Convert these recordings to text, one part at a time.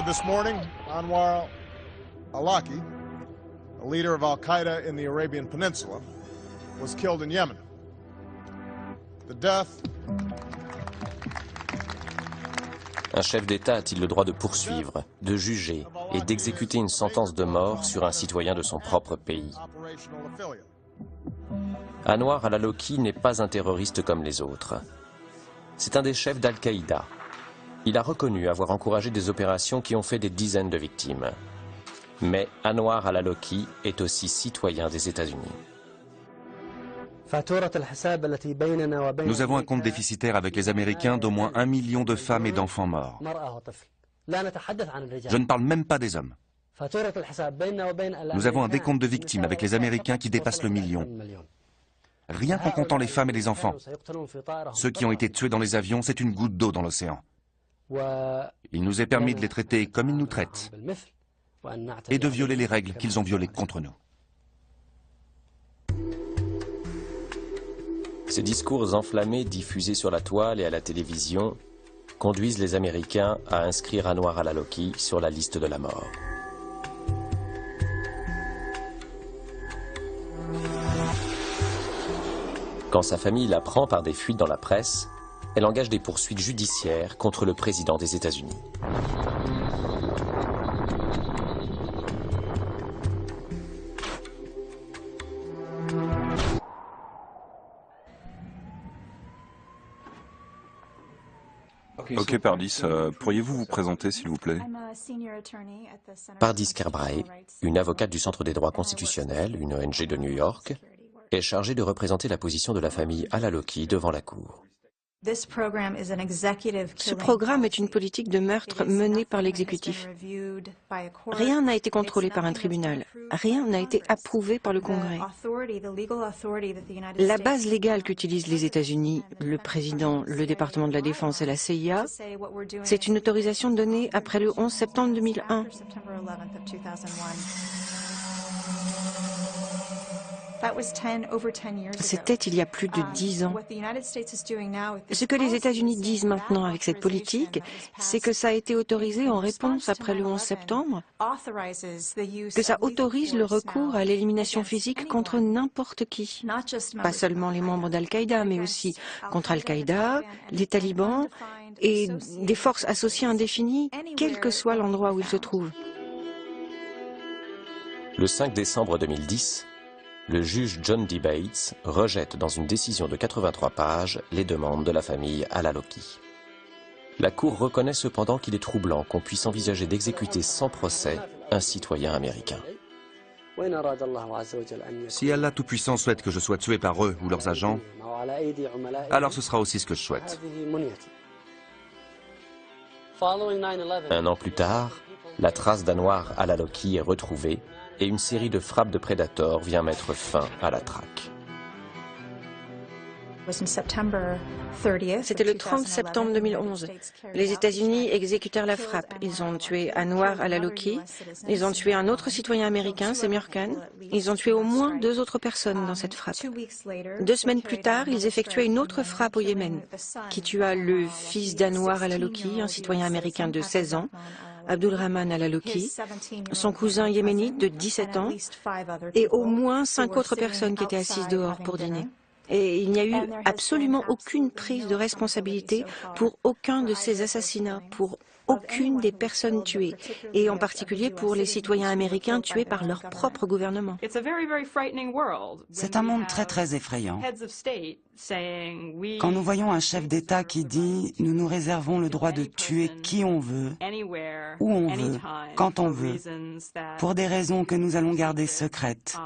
reported this morning, Anwar al-Awlaki, a leader of Al-Qaeda in the Arabian Peninsula, was killed in Yemen. The death. Un chef d'État a-t-il le droit de poursuivre, de juger et d'exécuter une sentence de mort sur un citoyen de son propre pays? Anwar al-Awlaki n'est pas un terroriste comme les autres. C'est un des chefs d'Al-Qaïda. Il a reconnu avoir encouragé des opérations qui ont fait des dizaines de victimes. Mais Anwar al-Awlaki est aussi citoyen des États-Unis. Nous avons un compte déficitaire avec les Américains d'au moins 1 million de femmes et d'enfants morts. Je ne parle même pas des hommes. Nous avons un décompte de victimes avec les Américains qui dépasse le million. Rien qu'en comptant les femmes et les enfants. Ceux qui ont été tués dans les avions, c'est une goutte d'eau dans l'océan. Il nous est permis de les traiter comme ils nous traitent et de violer les règles qu'ils ont violées contre nous. Ces discours enflammés diffusés sur la toile et à la télévision conduisent les Américains à inscrire Anwar al-Awlaki sur la liste de la mort. Quand sa famille l'apprend par des fuites dans la presse, elle engage des poursuites judiciaires contre le président des États-Unis. Ok, Pardis, pourriez-vous vous présenter, s'il vous plaît? Pardis Kerbray, une avocate du Centre des droits constitutionnels, une ONG de New York, est chargée de représenter la position de la famille al-Awlaki devant la Cour. Ce programme est une politique de meurtre menée par l'exécutif. Rien n'a été contrôlé par un tribunal. Rien n'a été approuvé par le Congrès. La base légale qu'utilisent les États-Unis, le président, le département de la Défense et la CIA, c'est une autorisation donnée après le 11 septembre 2001. C'était il y a plus de 10 ans. Ce que les États-Unis disent maintenant avec cette politique, c'est que ça a été autorisé en réponse après le 11 septembre, que ça autorise le recours à l'élimination physique contre n'importe qui. Pas seulement les membres d'Al-Qaïda, mais aussi contre Al-Qaïda, les talibans et des forces associées indéfinies, quel que soit l'endroit où ils se trouvent. Le 5 décembre 2010, le juge John D. Bates rejette dans une décision de 83 pages les demandes de la famille al-Awlaki. La Cour reconnaît cependant qu'il est troublant qu'on puisse envisager d'exécuter sans procès un citoyen américain. Si Allah Tout-Puissant souhaite que je sois tué par eux ou leurs agents, alors ce sera aussi ce que je souhaite. Un an plus tard, la trace d'Anwar al-Awlaki est retrouvée et une série de frappes de prédateurs vient mettre fin à la traque. C'était le 30 septembre 2011. Les États-Unis exécutèrent la frappe. Ils ont tué Anwar al-Awlaki, ils ont tué un autre citoyen américain, Semir Khan. Ils ont tué au moins 2 autres personnes dans cette frappe. 2 semaines plus tard, ils effectuaient une autre frappe au Yémen, qui tua le fils d'Anwar al-Awlaki, un citoyen américain de 16 ans, Abdulrahman al-Awlaki, son cousin yéménite de 17 ans, et au moins 5 autres personnes qui étaient assises dehors pour dîner. Et il n'y a eu absolument aucune prise de responsabilité pour aucun de ces assassinats, pour aucune des personnes tuées, et en particulier pour les citoyens américains tués par leur propre gouvernement. C'est un monde très effrayant. Quand nous voyons un chef d'État qui dit « Nous nous réservons le droit de tuer qui on veut, où on veut, quand on veut, pour des raisons que nous allons garder secrètes,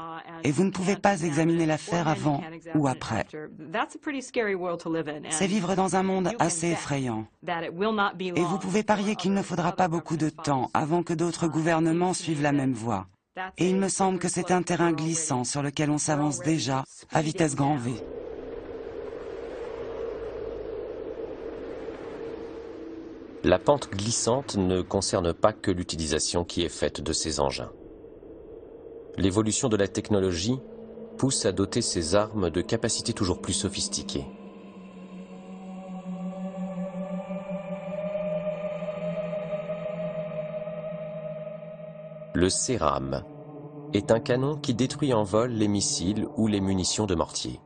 et vous ne pouvez pas examiner l'affaire avant ou après », c'est vivre dans un monde assez effrayant. Et vous pouvez parier qu'il ne faudra pas beaucoup de temps avant que d'autres gouvernements suivent la même voie. Et il me semble que c'est un terrain glissant sur lequel on s'avance déjà à vitesse grand V. La pente glissante ne concerne pas que l'utilisation qui est faite de ces engins. L'évolution de la technologie pousse à doter ces armes de capacités toujours plus sophistiquées. Le CERAM est un canon qui détruit en vol les missiles ou les munitions de mortier.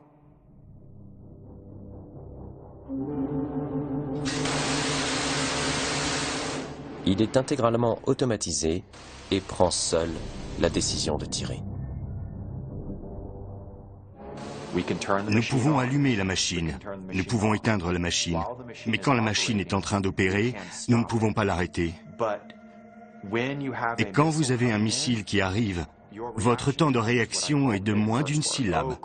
Il est intégralement automatisé et prend seul la décision de tirer. Nous pouvons allumer la machine, nous pouvons éteindre la machine, mais quand la machine est en train d'opérer, nous ne pouvons pas l'arrêter. Et quand vous avez un missile qui arrive, votre temps de réaction est de moins d'une syllabe.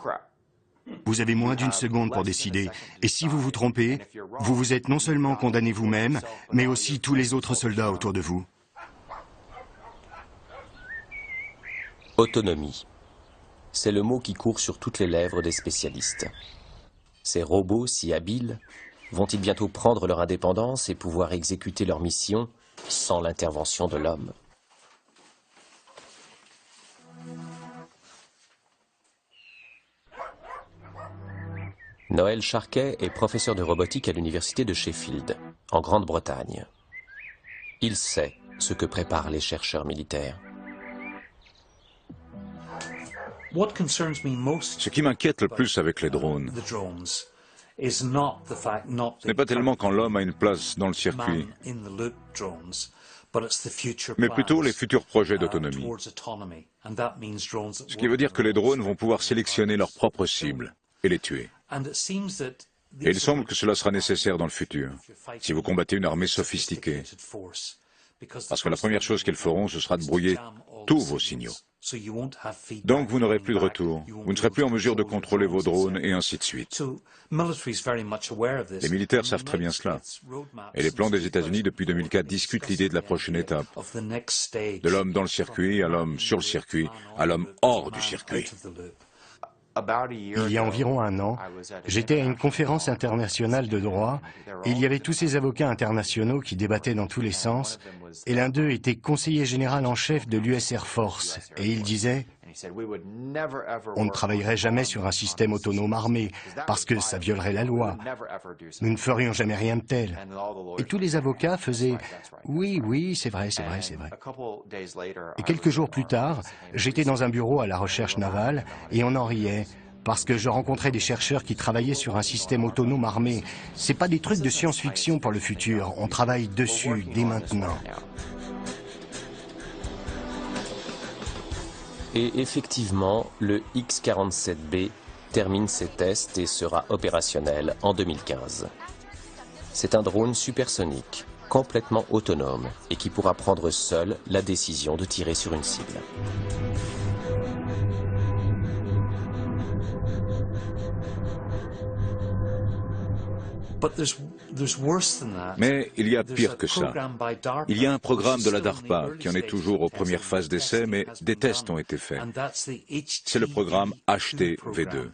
Vous avez moins d'une seconde pour décider, et si vous vous trompez, vous vous êtes non seulement condamné vous-même, mais aussi tous les autres soldats autour de vous. Autonomie. C'est le mot qui court sur toutes les lèvres des spécialistes. Ces robots si habiles vont-ils bientôt prendre leur indépendance et pouvoir exécuter leur mission sans l'intervention de l'homme? Noël Charquet est professeur de robotique à l'université de Sheffield, en Grande-Bretagne. Il sait ce que préparent les chercheurs militaires. Ce qui m'inquiète le plus avec les drones, ce n'est pas tellement quand l'homme a une place dans le circuit, mais plutôt les futurs projets d'autonomie. Ce qui veut dire que les drones vont pouvoir sélectionner leurs propres cibles et les tuer. Et il semble que cela sera nécessaire dans le futur, si vous combattez une armée sophistiquée. Parce que la première chose qu'ils feront, ce sera de brouiller tous vos signaux. Donc vous n'aurez plus de retour, vous ne serez plus en mesure de contrôler vos drones et ainsi de suite. Les militaires savent très bien cela. Et les plans des États-Unis depuis 2004 discutent l'idée de la prochaine étape. De l'homme dans le circuit, à l'homme sur le circuit, à l'homme hors du circuit. Il y a environ un an, j'étais à une conférence internationale de droit et il y avait tous ces avocats internationaux qui débattaient dans tous les sens et l'un d'eux était conseiller général en chef de l'US Air Force et il disait « On ne travaillerait jamais sur un système autonome armé parce que ça violerait la loi. Nous ne ferions jamais rien de tel. » Et tous les avocats faisaient « Oui, oui, c'est vrai, c'est vrai, c'est vrai. » Et quelques jours plus tard, j'étais dans un bureau à la recherche navale et on en riait. Parce que je rencontrais des chercheurs qui travaillaient sur un système autonome armé. C'est pas des trucs de science-fiction pour le futur. On travaille dessus dès maintenant. Et effectivement, le X-47B termine ses tests et sera opérationnel en 2015. C'est un drone supersonique, complètement autonome et qui pourra prendre seul la décision de tirer sur une cible. Mais il y a pire que ça. Il y a un programme de la DARPA qui en est toujours aux premières phases d'essai, mais des tests ont été faits. C'est le programme HT-V2.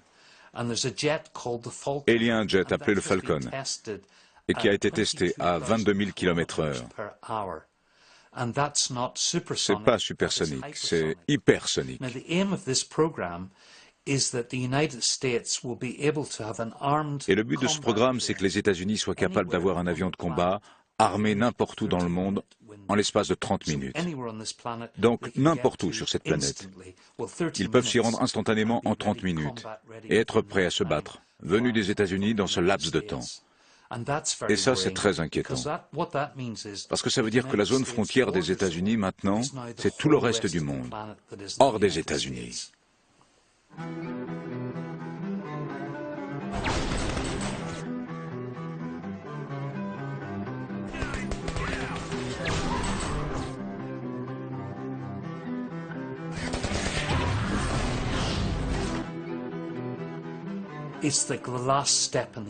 Et il y a un jet appelé le Falcon, et qui a été testé à 22 000 km/h. C'est pas supersonique, c'est hypersonique. Et le but de ce programme, c'est que les États-Unis soient capables d'avoir un avion de combat armé n'importe où dans le monde en l'espace de 30 minutes. Donc n'importe où sur cette planète. Ils peuvent s'y rendre instantanément en 30 minutes et être prêts à se battre, venus des États-Unis dans ce laps de temps. Et ça, c'est très inquiétant. Parce que ça veut dire que la zone frontière des États-Unis, maintenant, c'est tout le reste du monde, hors des États-Unis.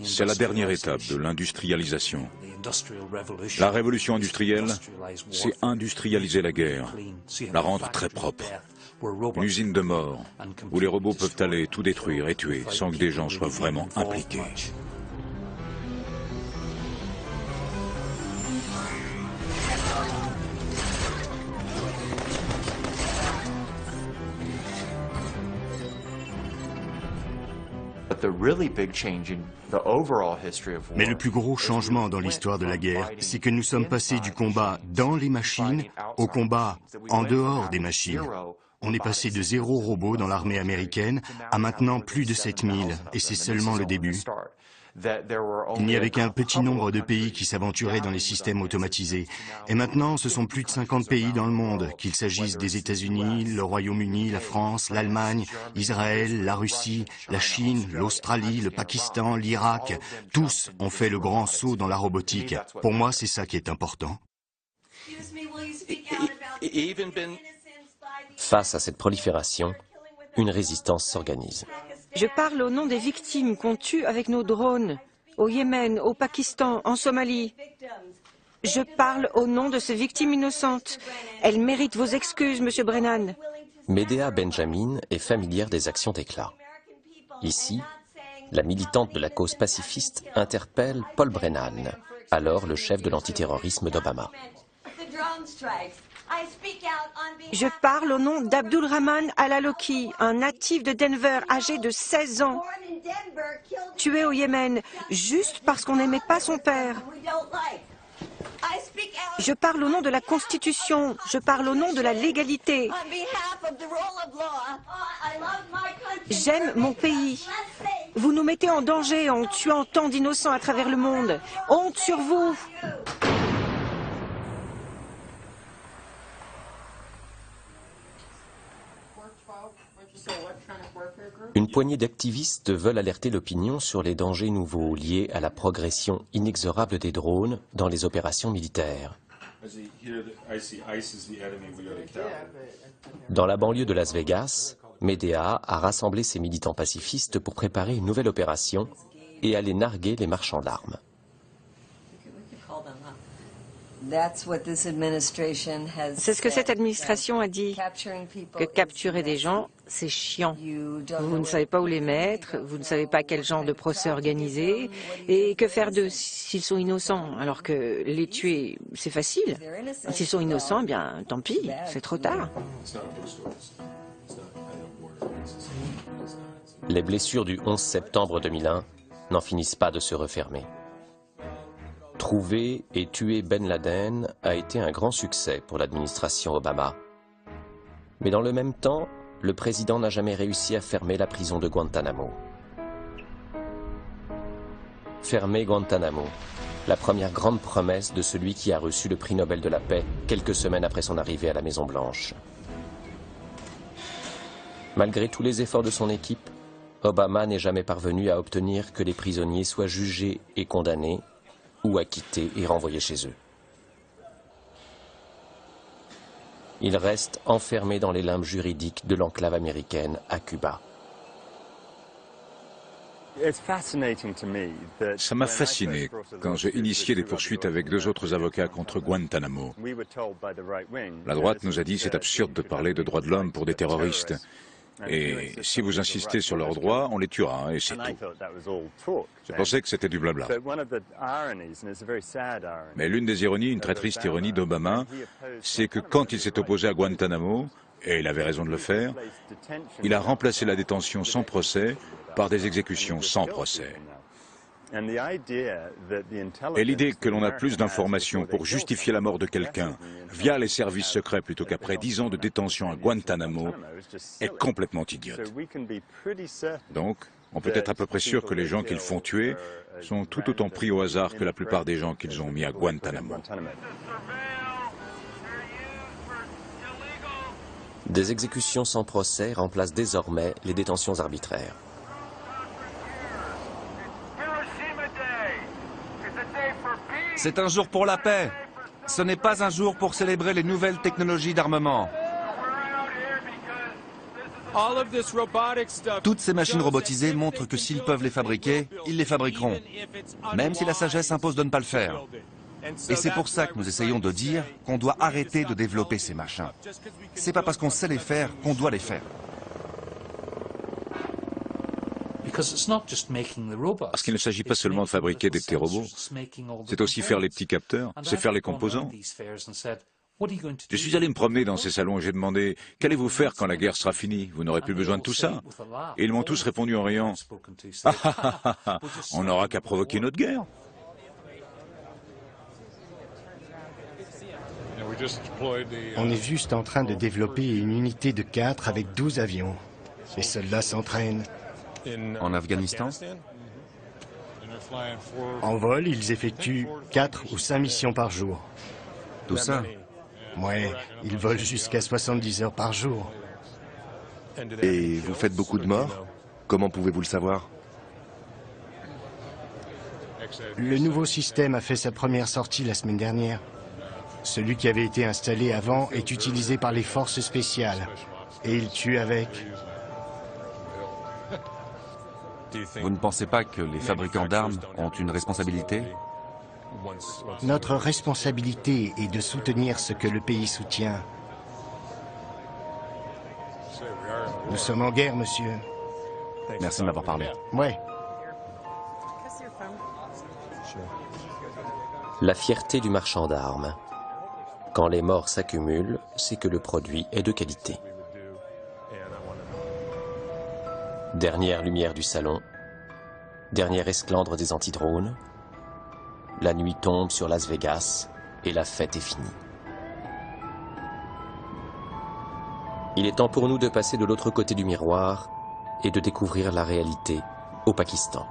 C'est la dernière étape de l'industrialisation. La révolution industrielle, c'est industrialiser la guerre, la rendre très propre. Une usine de mort, où les robots peuvent aller tout détruire et tuer sans que des gens soient vraiment impliqués. Mais le plus gros changement dans l'histoire de la guerre, c'est que nous sommes passés du combat dans les machines au combat en dehors des machines. On est passé de 0 robots dans l'armée américaine à maintenant plus de 7000, et c'est seulement le début. Il n'y avait qu'un petit nombre de pays qui s'aventuraient dans les systèmes automatisés. Et maintenant, ce sont plus de 50 pays dans le monde, qu'il s'agisse des États-Unis, le Royaume-Uni, la France, l'Allemagne, Israël, la Russie, la Chine, l'Australie, le Pakistan, l'Irak. Tous ont fait le grand saut dans la robotique. Pour moi, c'est ça qui est important. Face à cette prolifération, une résistance s'organise. Je parle au nom des victimes qu'on tue avec nos drones, au Yémen, au Pakistan, en Somalie. Je parle au nom de ces victimes innocentes. Elles méritent vos excuses, Monsieur Brennan. Medea Benjamin est familière des actions d'éclat. Ici, la militante de la cause pacifiste interpelle Paul Brennan, alors le chef de l'antiterrorisme d'Obama. Je parle au nom d'Abdul Rahman Al-Aloki, un natif de Denver âgé de 16 ans, tué au Yémen juste parce qu'on n'aimait pas son père. Je parle au nom de la Constitution, je parle au nom de la légalité. J'aime mon pays. Vous nous mettez en danger en tuant tant d'innocents à travers le monde. Honte sur vous! Une poignée d'activistes veulent alerter l'opinion sur les dangers nouveaux liés à la progression inexorable des drones dans les opérations militaires. Dans la banlieue de Las Vegas, Medea a rassemblé ses militants pacifistes pour préparer une nouvelle opération et aller narguer les marchands d'armes. C'est ce que cette administration a dit, que capturer des gens, c'est chiant. Vous ne savez pas où les mettre, vous ne savez pas quel genre de procès organiser, et que faire d'eux s'ils sont innocents, alors que les tuer, c'est facile. S'ils sont innocents, eh bien, tant pis, c'est trop tard. Les blessures du 11 septembre 2001 n'en finissent pas de se refermer. Trouver et tuer Ben Laden a été un grand succès pour l'administration Obama. Mais dans le même temps, le président n'a jamais réussi à fermer la prison de Guantanamo. Fermer Guantanamo, la première grande promesse de celui qui a reçu le prix Nobel de la paix quelques semaines après son arrivée à la Maison-Blanche. Malgré tous les efforts de son équipe, Obama n'est jamais parvenu à obtenir que les prisonniers soient jugés et condamnés ou acquittés et renvoyés chez eux. Ils restent enfermés dans les limbes juridiques de l'enclave américaine à Cuba. Ça m'a fasciné quand j'ai initié des poursuites avec 2 autres avocats contre Guantanamo. La droite nous a dit c'est absurde de parler de droits de l'homme pour des terroristes. Et si vous insistez sur leurs droits, on les tuera, et c'est tout. Je pensais que c'était du blabla. Mais l'une des ironies, une très triste ironie d'Obama, c'est que quand il s'est opposé à Guantanamo, et il avait raison de le faire, il a remplacé la détention sans procès par des exécutions sans procès. Et l'idée que l'on a plus d'informations pour justifier la mort de quelqu'un via les services secrets plutôt qu'après 10 ans de détention à Guantanamo est complètement idiote. Donc, on peut être à peu près sûr que les gens qu'ils font tuer sont tout autant pris au hasard que la plupart des gens qu'ils ont mis à Guantanamo. Des exécutions sans procès remplacent désormais les détentions arbitraires. C'est un jour pour la paix. Ce n'est pas un jour pour célébrer les nouvelles technologies d'armement. Toutes ces machines robotisées montrent que s'ils peuvent les fabriquer, ils les fabriqueront, même si la sagesse impose de ne pas le faire. Et c'est pour ça que nous essayons de dire qu'on doit arrêter de développer ces machins. C'est pas parce qu'on sait les faire qu'on doit les faire. Parce qu'il ne s'agit pas seulement de fabriquer des petits robots, c'est aussi faire les petits capteurs, c'est faire les composants. Je suis allé me promener dans ces salons et j'ai demandé « Qu'allez-vous faire quand la guerre sera finie? Vous n'aurez plus besoin de tout ça ?» Et ils m'ont tous répondu en riant « Ah, on n'aura qu'à provoquer une autre guerre !» On est juste en train de développer une unité de 4 avec 12 avions. Les soldats s'entraînent. En Afghanistan? En vol, ils effectuent 4 ou 5 missions par jour. Tout ça? Ouais, ils volent jusqu'à 70 heures par jour. Et vous faites beaucoup de morts? Comment pouvez-vous le savoir? Le nouveau système a fait sa première sortie la semaine dernière. Celui qui avait été installé avant est utilisé par les forces spéciales. Et ils tuent avec. Vous ne pensez pas que les fabricants d'armes ont une responsabilité? Notre responsabilité est de soutenir ce que le pays soutient. Nous sommes en guerre, monsieur. Merci de m'avoir parlé. Ouais. La fierté du marchand d'armes. Quand les morts s'accumulent, c'est que le produit est de qualité. Dernière lumière du salon, dernière esclandre des antidrones. La nuit tombe sur Las Vegas et la fête est finie. Il est temps pour nous de passer de l'autre côté du miroir et de découvrir la réalité au Pakistan.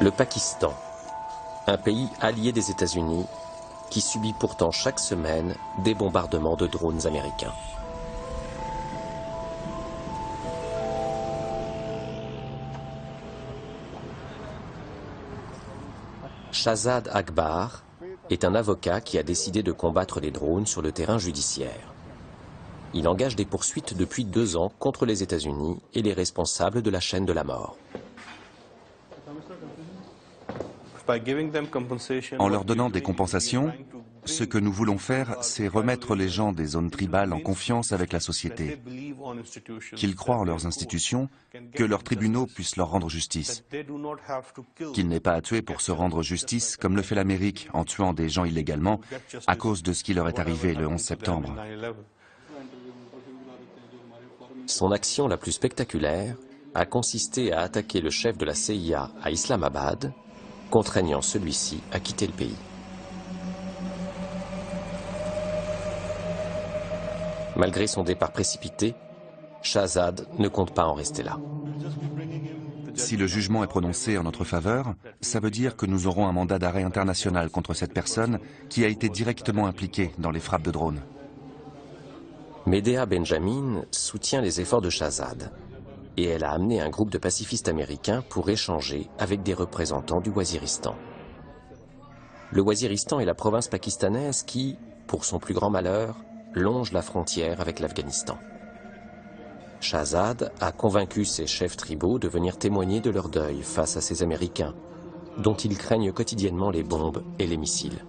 Le Pakistan, un pays allié des États-Unis qui subit pourtant chaque semaine des bombardements de drones américains. Shahzad Akbar est un avocat qui a décidé de combattre les drones sur le terrain judiciaire. Il engage des poursuites depuis 2 ans contre les États-Unis et les responsables de la chaîne de la mort. En leur donnant des compensations, ce que nous voulons faire, c'est remettre les gens des zones tribales en confiance avec la société, qu'ils croient en leurs institutions, que leurs tribunaux puissent leur rendre justice, qu'ils n'aient pas à tuer pour se rendre justice, comme le fait l'Amérique en tuant des gens illégalement à cause de ce qui leur est arrivé le 11 septembre. Son action la plus spectaculaire a consisté à attaquer le chef de la CIA à Islamabad, contraignant celui-ci à quitter le pays. Malgré son départ précipité, Shahzad ne compte pas en rester là. Si le jugement est prononcé en notre faveur, ça veut dire que nous aurons un mandat d'arrêt international contre cette personne qui a été directement impliquée dans les frappes de drones. Medea Benjamin soutient les efforts de Shahzad et elle a amené un groupe de pacifistes américains pour échanger avec des représentants du Waziristan. Le Waziristan est la province pakistanaise qui, pour son plus grand malheur, longe la frontière avec l'Afghanistan. Shahzad a convaincu ses chefs tribaux de venir témoigner de leur deuil face à ces Américains, dont ils craignent quotidiennement les bombes et les missiles.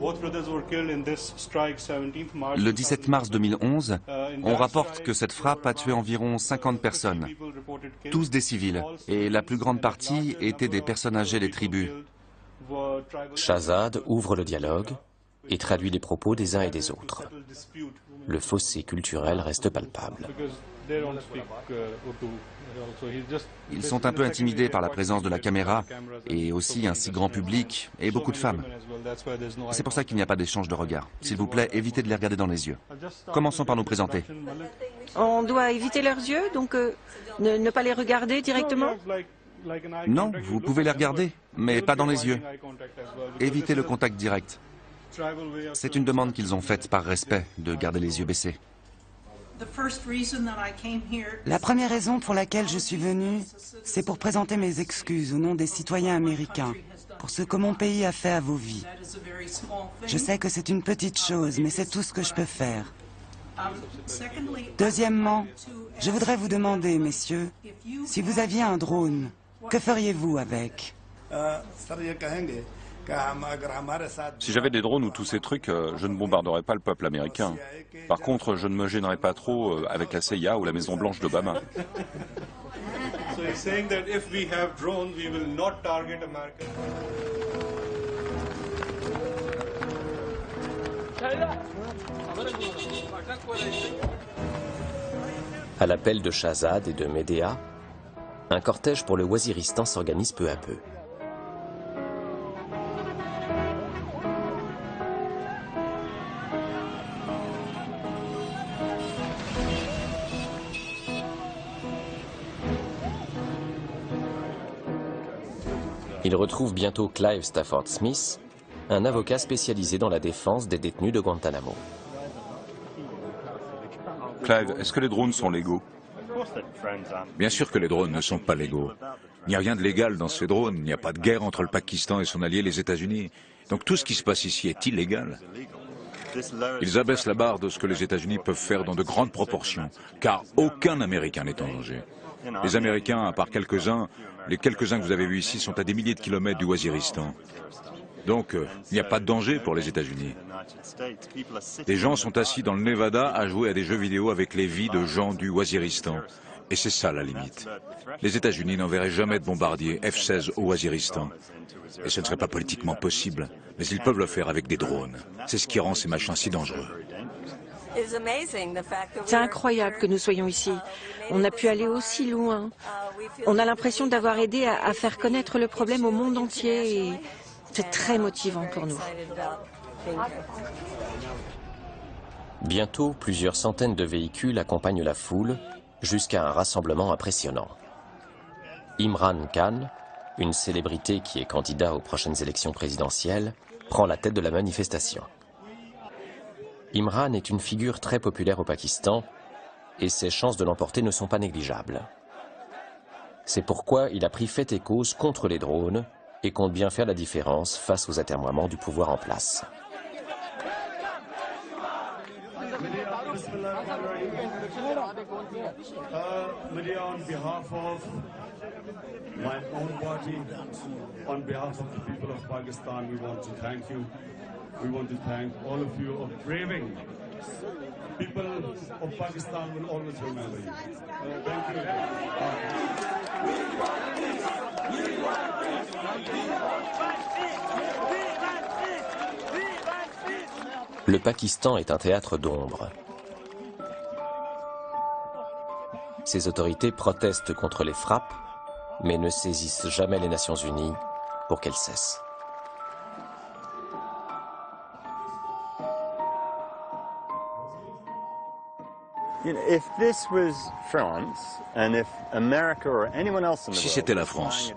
Le 17 mars 2011, on rapporte que cette frappe a tué environ 50 personnes, tous des civils, et la plus grande partie étaient des personnes âgées des tribus. Shahzad ouvre le dialogue et traduit les propos des uns et des autres. Le fossé culturel reste palpable. Ils sont un peu intimidés par la présence de la caméra et aussi un si grand public et beaucoup de femmes. C'est pour ça qu'il n'y a pas d'échange de regards. S'il vous plaît, évitez de les regarder dans les yeux. Commençons par nous présenter. On doit éviter leurs yeux, donc ne pas les regarder directement? Non, vous pouvez les regarder, mais pas dans les yeux. Évitez le contact direct. C'est une demande qu'ils ont faite par respect, de garder les yeux baissés. La première raison pour laquelle je suis venu, c'est pour présenter mes excuses au nom des citoyens américains pour ce que mon pays a fait à vos vies. Je sais que c'est une petite chose, mais c'est tout ce que je peux faire. Deuxièmement, je voudrais vous demander, messieurs, si vous aviez un drone, que feriez-vous avec? Si j'avais des drones ou tous ces trucs, je ne bombarderais pas le peuple américain. Par contre, je ne me gênerais pas trop avec la CIA ou la Maison Blanche d'Obama. À l'appel de Shahzad et de Medea, un cortège pour le Waziristan s'organise peu à peu. Il retrouve bientôt Clive Stafford Smith, un avocat spécialisé dans la défense des détenus de Guantanamo. Clive, est-ce que les drones sont légaux? Bien sûr que les drones ne sont pas légaux. Il n'y a rien de légal dans ces drones. Il n'y a pas de guerre entre le Pakistan et son allié les États-Unis. Donc tout ce qui se passe ici est illégal. Ils abaissent la barre de ce que les États-Unis peuvent faire dans de grandes proportions, car aucun Américain n'est en danger. Les Américains, à part quelques-uns, les quelques-uns que vous avez vus ici sont à des milliers de kilomètres du Waziristan. Donc, il n'y a pas de danger pour les États-Unis. Des gens sont assis dans le Nevada à jouer à des jeux vidéo avec les vies de gens du Waziristan. Et c'est ça la limite. Les États-Unis n'enverraient jamais de bombardiers F-16 au Waziristan. Et ce ne serait pas politiquement possible, mais ils peuvent le faire avec des drones. C'est ce qui rend ces machins si dangereux. C'est incroyable que nous soyons ici. On a pu aller aussi loin. On a l'impression d'avoir aidé à faire connaître le problème au monde entier et c'est très motivant pour nous. Bientôt, plusieurs centaines de véhicules accompagnent la foule jusqu'à un rassemblement impressionnant. Imran Khan, une célébrité qui est candidat aux prochaines élections présidentielles, prend la tête de la manifestation. Imran est une figure très populaire au Pakistan et ses chances de l'emporter ne sont pas négligeables. C'est pourquoi il a pris fait et cause contre les drones et compte bien faire la différence face aux atermoiements du pouvoir en place. We want to thank all of you of braving. People of Pakistan will always remember you. Thank you. Le Pakistan est un théâtre d'ombre. Ses autorités protestent contre les frappes, mais ne saisissent jamais les Nations Unies pour qu'elles cessent. Si c'était la France,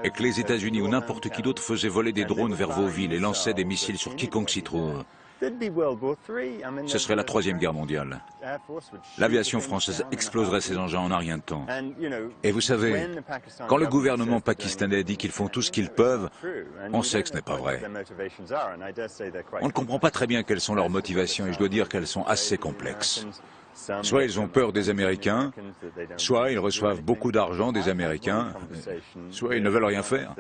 et que les États-Unis ou n'importe qui d'autre faisait voler des drones vers vos villes et lançait des missiles sur quiconque s'y trouve, ce serait la Troisième Guerre mondiale. L'aviation française exploserait ces engins en un rien de temps. Et vous savez, quand le gouvernement pakistanais dit qu'ils font tout ce qu'ils peuvent, on sait que ce n'est pas vrai. On ne comprend pas très bien quelles sont leurs motivations et je dois dire qu'elles sont assez complexes. Soit ils ont peur des Américains, soit ils reçoivent beaucoup d'argent des Américains, soit ils ne veulent rien faire.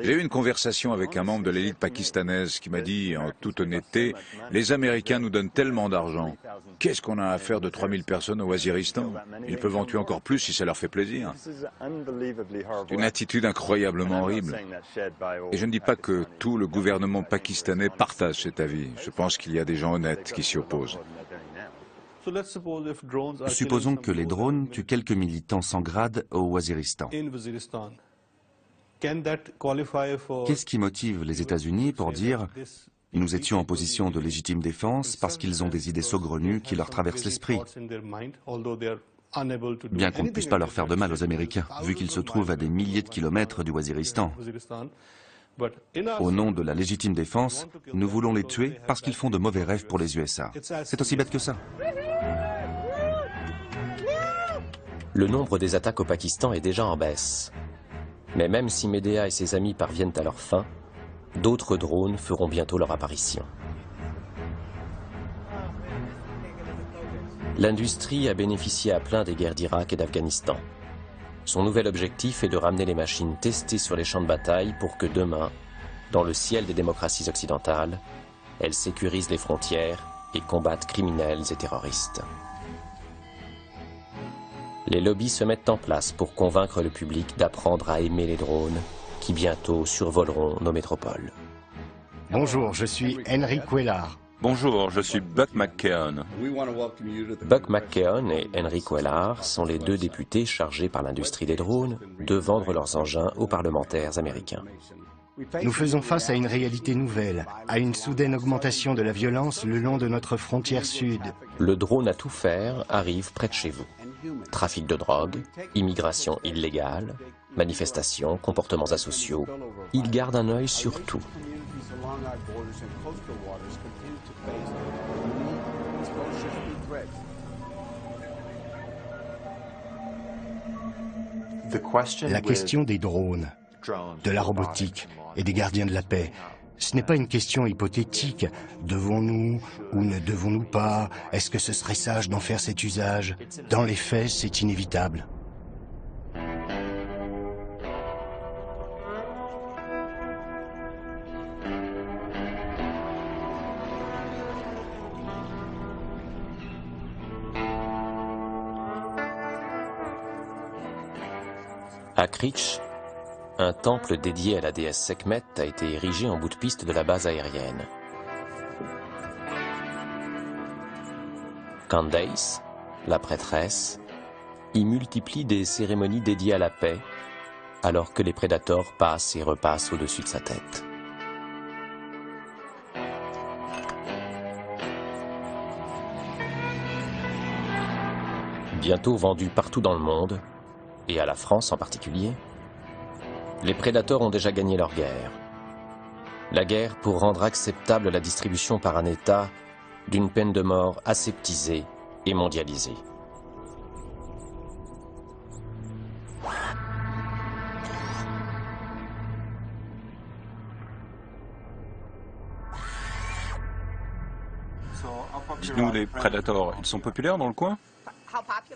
J'ai eu une conversation avec un membre de l'élite pakistanaise qui m'a dit, en toute honnêteté, les Américains nous donnent tellement d'argent. Qu'est-ce qu'on a à faire de 3000 personnes au Waziristan? Ils peuvent en tuer encore plus si ça leur fait plaisir. C'est une attitude incroyablement horrible. Et je ne dis pas que tout le gouvernement pakistanais partage cet avis. Je pense qu'il y a des gens honnêtes qui s'y opposent. Supposons que les drones tuent quelques militants sans grade au Waziristan. Qu'est-ce qui motive les États-Unis pour dire « nous étions en position de légitime défense parce qu'ils ont des idées saugrenues qui leur traversent l'esprit » bien qu'on ne puisse pas leur faire de mal aux Américains, vu qu'ils se trouvent à des milliers de kilomètres du Waziristan. Au nom de la légitime défense, nous voulons les tuer parce qu'ils font de mauvais rêves pour les USA. C'est aussi bête que ça. Le nombre des attaques au Pakistan est déjà en baisse. Mais même si Medea et ses amis parviennent à leur fin, d'autres drones feront bientôt leur apparition. L'industrie a bénéficié à plein des guerres d'Irak et d'Afghanistan. Son nouvel objectif est de ramener les machines testées sur les champs de bataille pour que demain, dans le ciel des démocraties occidentales, elles sécurisent les frontières et combattent criminels et terroristes. Les lobbies se mettent en place pour convaincre le public d'apprendre à aimer les drones qui bientôt survoleront nos métropoles. Bonjour, je suis Henry Cuellar. Bonjour, je suis Buck McKeon. Buck McKeon et Henry Cuellar sont les deux députés chargés par l'industrie des drones de vendre leurs engins aux parlementaires américains. Nous faisons face à une réalité nouvelle, à une soudaine augmentation de la violence le long de notre frontière sud. Le drone à tout faire arrive près de chez vous. Trafic de drogue, immigration illégale, manifestations, comportements asociaux. Il garde un œil sur tout. La question des drones, de la robotique et des gardiens de la paix, ce n'est pas une question hypothétique. Devons-nous ou ne devons-nous pas? Est-ce que ce serait sage d'en faire cet usage? Dans les faits, c'est inévitable. À Creech, un temple dédié à la déesse Sekhmet a été érigé en bout de piste de la base aérienne. Candace, la prêtresse, y multiplie des cérémonies dédiées à la paix, alors que les prédateurs passent et repassent au-dessus de sa tête. Bientôt vendu partout dans le monde, et à la France en particulier, les prédateurs ont déjà gagné leur guerre. La guerre pour rendre acceptable la distribution par un État d'une peine de mort aseptisée et mondialisée. Dites-nous, les prédateurs, ils sont populaires dans le coin?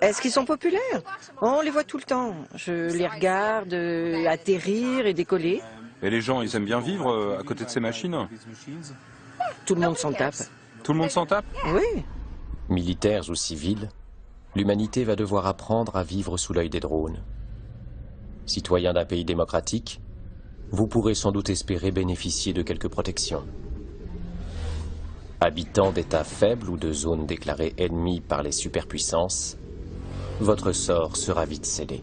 Est-ce qu'ils sont populaires? On les voit tout le temps. Je les regarde atterrir et décoller. Et les gens, ils aiment bien vivre à côté de ces machines? Tout le monde s'en tape. Tout le monde s'en tape? Oui. Militaires ou civils, l'humanité va devoir apprendre à vivre sous l'œil des drones. Citoyens d'un pays démocratique, vous pourrez sans doute espérer bénéficier de quelques protections. Habitants d'États faibles ou de zones déclarées ennemies par les superpuissances, votre sort sera vite scellé.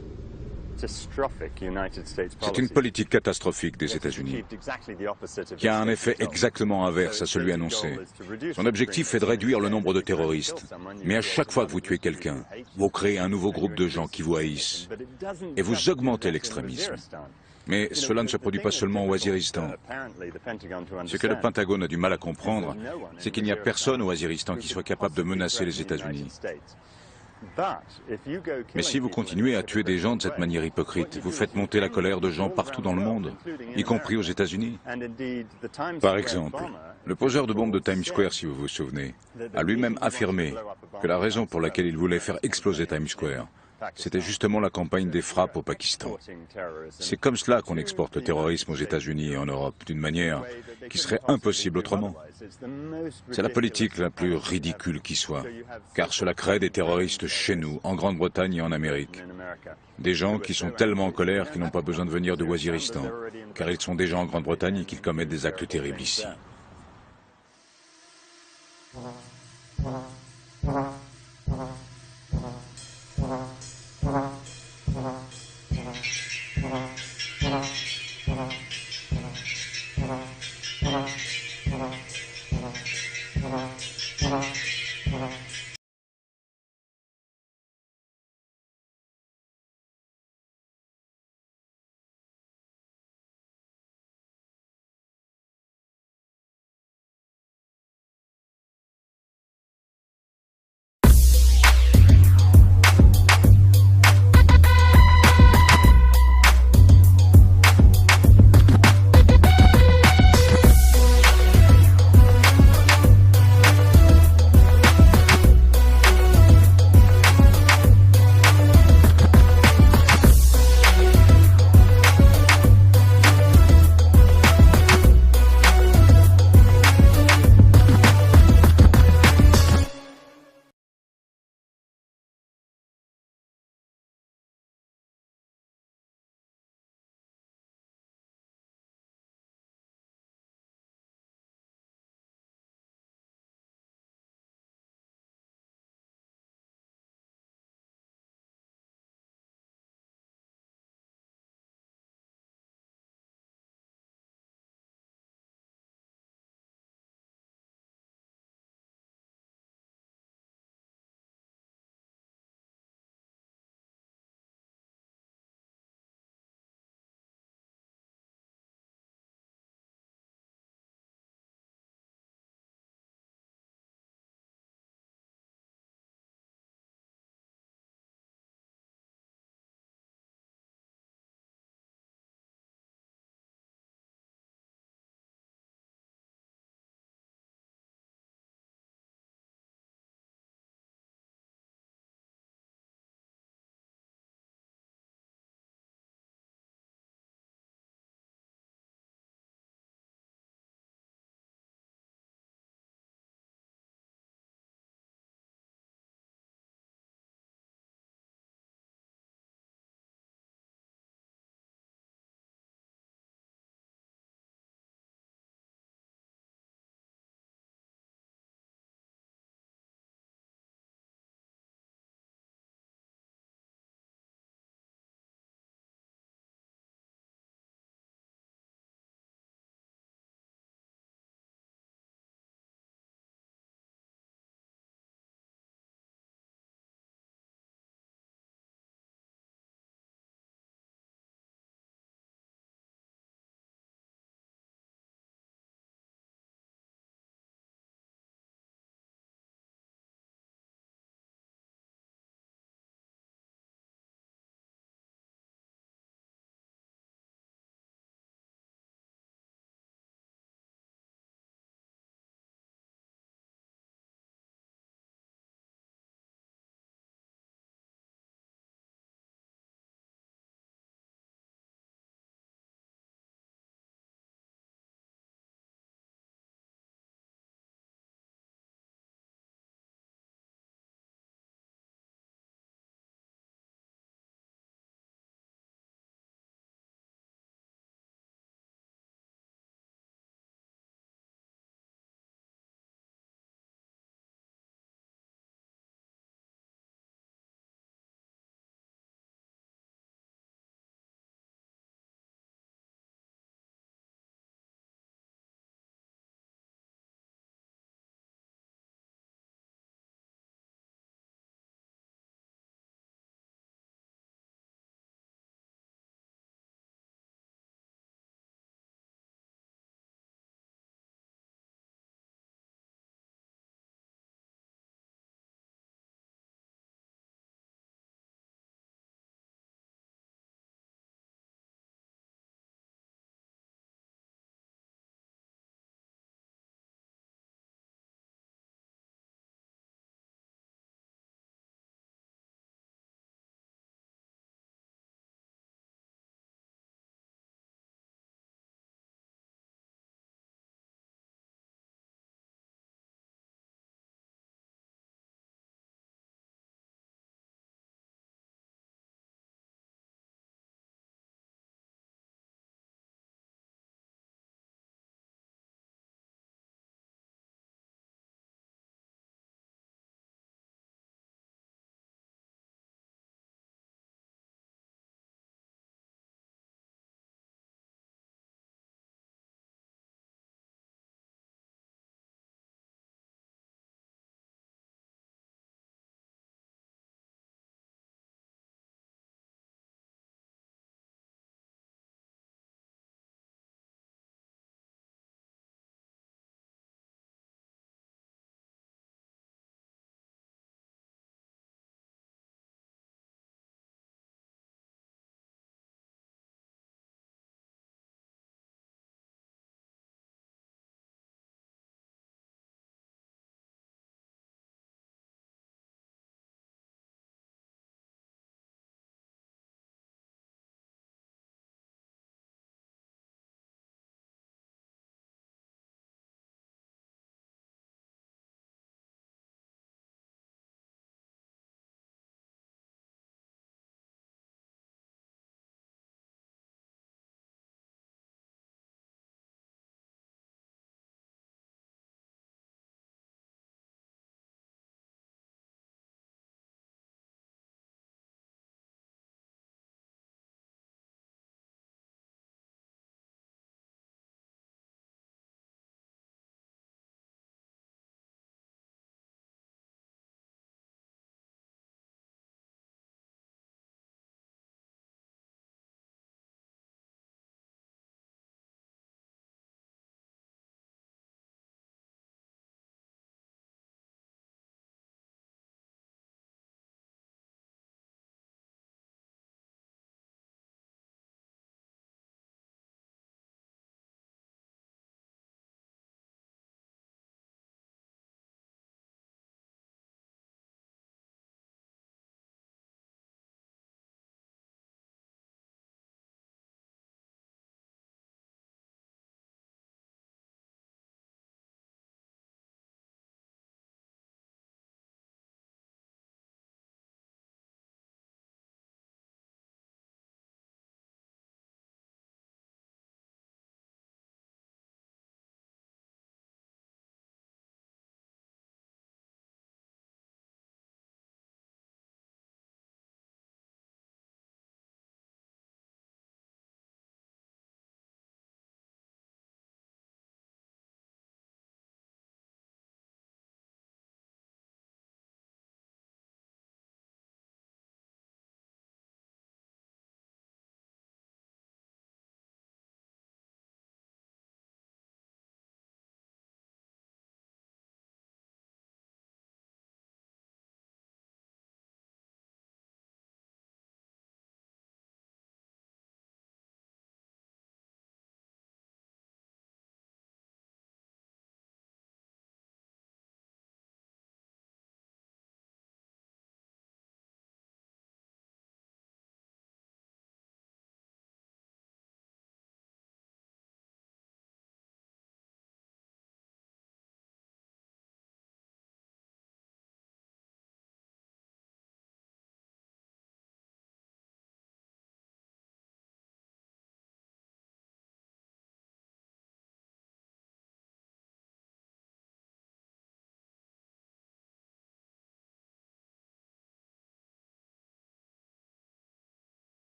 C'est une politique catastrophique des États-Unis, qui a un effet exactement inverse à celui annoncé. Son objectif est de réduire le nombre de terroristes. Mais à chaque fois que vous tuez quelqu'un, vous créez un nouveau groupe de gens qui vous haïssent. Et vous augmentez l'extrémisme. Mais cela ne se produit pas seulement au Waziristan. Ce que le Pentagone a du mal à comprendre, c'est qu'il n'y a personne au Waziristan qui soit capable de menacer les États-Unis. Mais si vous continuez à tuer des gens de cette manière hypocrite, vous faites monter la colère de gens partout dans le monde, y compris aux États-Unis. Par exemple, le poseur de bombes de Times Square, si vous vous souvenez, a lui-même affirmé que la raison pour laquelle il voulait faire exploser Times Square, c'était justement la campagne des frappes au Pakistan. C'est comme cela qu'on exporte le terrorisme aux États-Unis et en Europe, d'une manière qui serait impossible autrement. C'est la politique la plus ridicule qui soit, car cela crée des terroristes chez nous, en Grande-Bretagne et en Amérique. Des gens qui sont tellement en colère qu'ils n'ont pas besoin de venir de Waziristan, car ils sont déjà en Grande-Bretagne et qu'ils commettent des actes terribles ici.